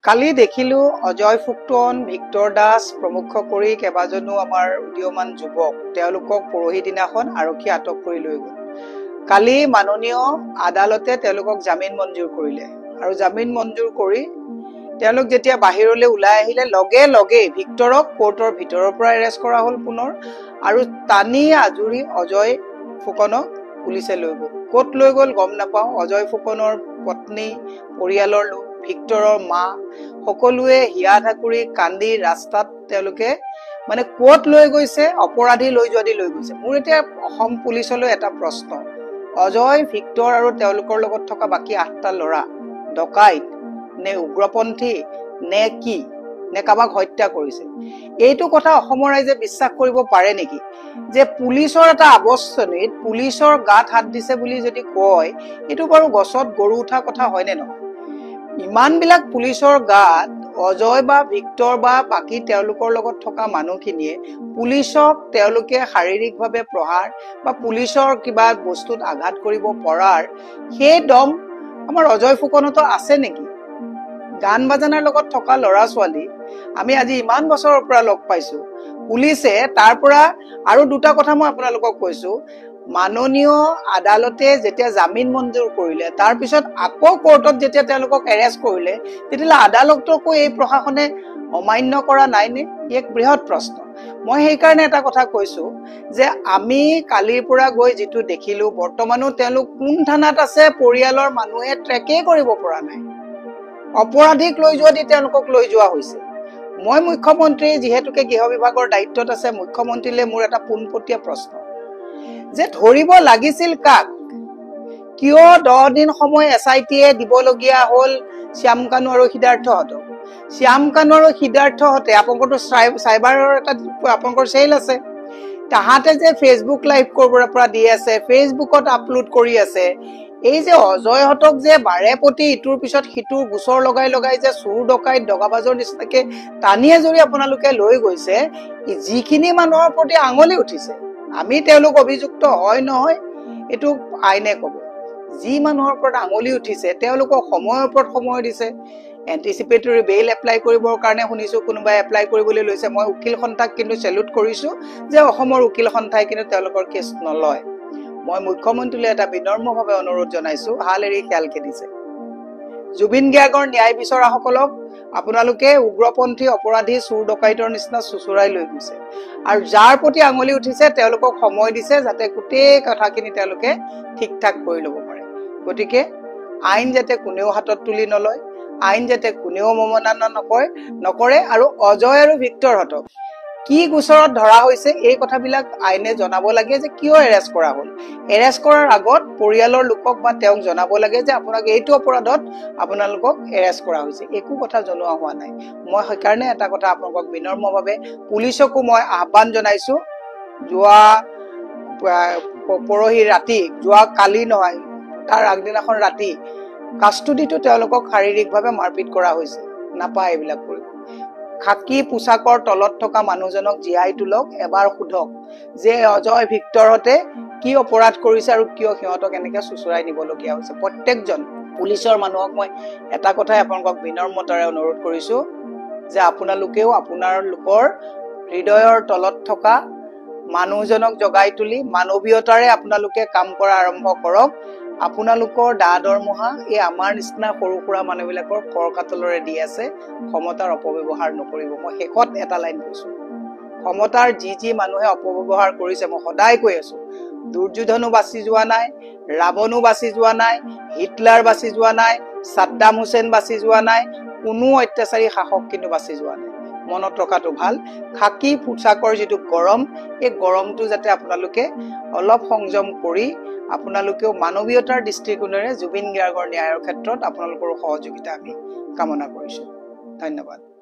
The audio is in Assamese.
কালি দেখিলো অজয় ফুকন, ভিক্টৰ দাস প্ৰমুখ কৰি কেবাজনো আমাৰ উদীয়মান যুৱক তেওঁলোকক পৰহি দিনাখন আৰক্ষী আটক কৰি লৈ গ'ল। কালি মাননীয় আদালতে তেওঁলোকক জামিন মঞ্জুৰ কৰিলে আৰু জামিন মঞ্জুৰ কৰি তেওঁলোক যেতিয়া বাহিৰলৈ ওলাই আহিলে লগে লগে ভিক্টৰক কোৰ্টৰ ভিতৰৰ পৰা এৰেষ্ট কৰা হ'ল পুনৰ আৰু টানি আজুৰি অজয় ফুকনক পুলিচে লৈ গ'ল। ক'ত লৈ গ'ল গম নাপাওঁ। অজয় ফুকনৰ পত্নী, পৰিয়ালৰ লোক, ভিক্টৰৰ মা সকলোৱে হিয়া ধাকুৰি কান্দি ৰাস্তাত তেওঁলোকে মানে ক'ত লৈ গৈছে, অপৰাধী লৈ যোৱা দি লৈ গৈছে। মোৰ এতিয়া অসম পুলিচলৈ এটা প্ৰশ্ন, অজয়, ভিক্টৰ আৰু তেওঁলোকৰ লগত থকা বাকী 8টা ল'ৰা ডকাইত নে উগ্ৰপন্থী নে কি, নে কাবাক হত্যা কৰিছে? এইটো কথা অসমৰ ৰাইজে বিশ্বাস কৰিব পাৰে নেকি যে পুলিচৰ এটা আৱশ্যনীত পুলিচৰ গাত হাত দিছে বুলি যদি কয়, এইটো বাৰু গছত গৰু উঠা কথা হয়নে নহয়? ইমানবিলাক পুলিচৰ গাত অজয় বা ভিক্টৰ বা বাকী তেওঁলোকৰ লগত থকা মানুহখিনিয়ে পুলিচক তেওঁলোকে শাৰীৰিকভাৱে প্ৰহাৰ বা পুলিচৰ কিবা বস্তুত আঘাত কৰিব পৰাৰ সেই দম আমাৰ অজয় ফুকনতো আছে নেকি? গান বাজানাৰ লগত থকা ল'ৰা ছোৱালী আমি আজি ইমান বছৰৰ পৰা লগ পাইছো। পুলিচে তাৰ পৰা আৰু দুটা কথা মই আপোনালোকক কৈছো, মাননীয় আদালতে যেতিয়া জামিন মঞ্জুৰ কৰিলে তাৰ পিছত আকৌ কোৰ্টত যেতিয়া তেওঁলোকক এৰেষ্ট কৰিলে, তেতিয়াহ'লে আদালতকো এই প্ৰশাসনে অমান্য কৰা নাইনে? এক বৃহৎ প্ৰশ্ন। মই সেইকাৰণে এটা কথা কৈছো যে আমি কালিৰ পৰা গৈ যিটো দেখিলো, বৰ্তমানো তেওঁলোক কোন থানাত আছে পৰিয়ালৰ মানুহে ট্ৰেকেই কৰিব পৰা নাই। অপৰাধীক লৈ যোৱা দি তেওঁলোকক লৈ যোৱা হৈছে। মই মুখ্যমন্ত্ৰী যিহেতুকে গৃহ বিভাগৰ দায়িত্বত আছে, মুখ্যমন্ত্ৰীলৈ মোৰ এটা পোনপটীয়া প্ৰশ্ন যে ধৰিব লাগিছিল কাক? কিয় 10 দিন সময় SITয়ে দিবলগীয়া হ'ল শ্যাম কানু আৰু সিদ্ধাৰ্থহঁতক? শ্যাম কানু আৰু সিদ্ধাৰ্থহঁতে আপোনালোকৰতো চাইবাৰৰ এটা আপোনালোকৰ চেল আছে, তাহাঁতে যে ফেচবুক লাইভ কৰিব পৰা দি আছে, ফেচবুকত আপলোড কৰি আছে, এই যে অজয়হঁতক যে বাৰে প্ৰতি ইটোৰ পিছত সিটোৰ গোচৰ লগাই লগাই যে চুৰ ডকাইত দগাবাজৰ নিচিনাকে টানিয়ে জৰি আপোনালোকে লৈ গৈছে, যিখিনি মানুহৰ প্ৰতি আঙুলি উঠিছে, আমি তেওঁলোক অভিযুক্ত হয় নহয় এইটো আইনে ক'ব। যি মানুহৰ ওপৰত আঙুলি উঠিছে তেওঁলোকক সময়ৰ ওপৰত সময় দিছে। এণ্টিচিপেটৰী বেইল এপ্লাই কৰিবৰ কাৰণে শুনিছো কোনোবাই এপ্লাই কৰিবলৈ লৈছে। মই উকিল সন্থাক কিন্তু চেলুট কৰিছো যে অসমৰ উকিল সন্থাই কিন্তু তেওঁলোকৰ কেছ নলয়। মই মুখ্যমন্ত্ৰীলৈ এটা বিনম্ৰভাৱে অনুৰোধ জনাইছো, হাল এৰি খেয়াল খেদিছে। জুবিন গাৰ্গৰ ন্যায় বিচৰাসকলক আপোনালোকে উগ্ৰপন্থী, অপৰাধী, চুৰ ডকাইতৰ নিচিনা চুচুৰাই লৈ গৈছে আৰু যাৰ প্ৰতি আঙুলি উঠিছে তেওঁলোকক সময় দিছে যাতে গোটেই কথাখিনি তেওঁলোকে ঠিক ঠাক কৰি ল'ব পাৰে। গতিকে আইন যাতে কোনেও হাতত তুলি নলয়, আইন যাতে কোনেও অৱমাননা নকৰে আৰু অজয় আৰু ভিক্টৰহঁতক কি গোচৰত ধৰা হৈছে এই কথাবিলাক আইনে জনাব লাগে যে কিয় এৰেষ্ট কৰা হ'ল। এৰেষ্ট কৰাৰ আগত পৰিয়ালৰ লোকক বা তেওঁক জনাব লাগে যে আপোনাক এইটো অপৰাধত আপোনালোকক এৰেষ্ট কৰা হৈছে। একো কথা জনোৱা হোৱা নাই। মই সেইকাৰণে এটা কথা আপোনালোকক বিনম্ৰভাৱে পুলিচকো মই আহ্বান জনাইছো, যোৱা পৰহি ৰাতি, যোৱা কালি নহয় তাৰ আগদিনাখন ৰাতি কাষ্টডিটো তেওঁলোকক শাৰীৰিকভাৱে মাৰপিট কৰা হৈছে। নাপায় এইবিলাক কৰিব। খাকী পোচাকৰ তলত থকা মানুহজনক জীয়াই তোলক, এবাৰ সোধক যে অজয় ভিক্টৰহঁতে কি অপৰাধ কৰিছে আৰু কিয় সিহঁতক এনেকে চুচুৰাই নিবলগীয়া হৈছে। প্ৰত্যেকজন পুলিচৰ মানুহক মই এটা কথাই আপোনালোকক বিনম্ৰতাৰে অনুৰোধ কৰিছো যে আপোনালোকেও আপোনালোকৰ হৃদয়ৰ তলত থকা মানুহজনক জগাই তুলি মানৱীয়তাৰে আপোনালোকে কাম কৰা আৰম্ভ কৰক। আপোনালোকৰ দৰমহা এই আমাৰ নিচিনা সৰু সুৰা মানুহবিলাকৰ কৰ কাতলৰে দি আছে। ক্ষমতাৰ অপব্যৱহাৰ নকৰিব। মই শেষত এটা লাইন কৈছো, ক্ষমতাৰ যি মানুহে অপব্যৱহাৰ কৰিছে, মই সদায় কৈ আছো, দুৰ্যোধনো বাচি যোৱা নাই, ৰাৱণো বাচি যোৱা নাই, হিটলাৰ বাচি যোৱা নাই, ছাদ্দাম হুছেইন বাচি যোৱা নাই, কোনো অত্যাচাৰী শাসক কিন্তু বাচি যোৱা নাই। মনত ৰখাটো ভাল। খাকী পোচাকৰ যিটো গৰম, এই গৰমটো যাতে আপোনালোকে অলপ সংযম কৰি আপোনালোকেও মানৱীয়তাৰ দৃষ্টিকোণেৰে জুবিন গাৰ্গৰ ন্যায়ৰ ক্ষেত্ৰত আপোনালোকৰ সহযোগিতা আমি কামনা কৰিছো। ধন্যবাদ।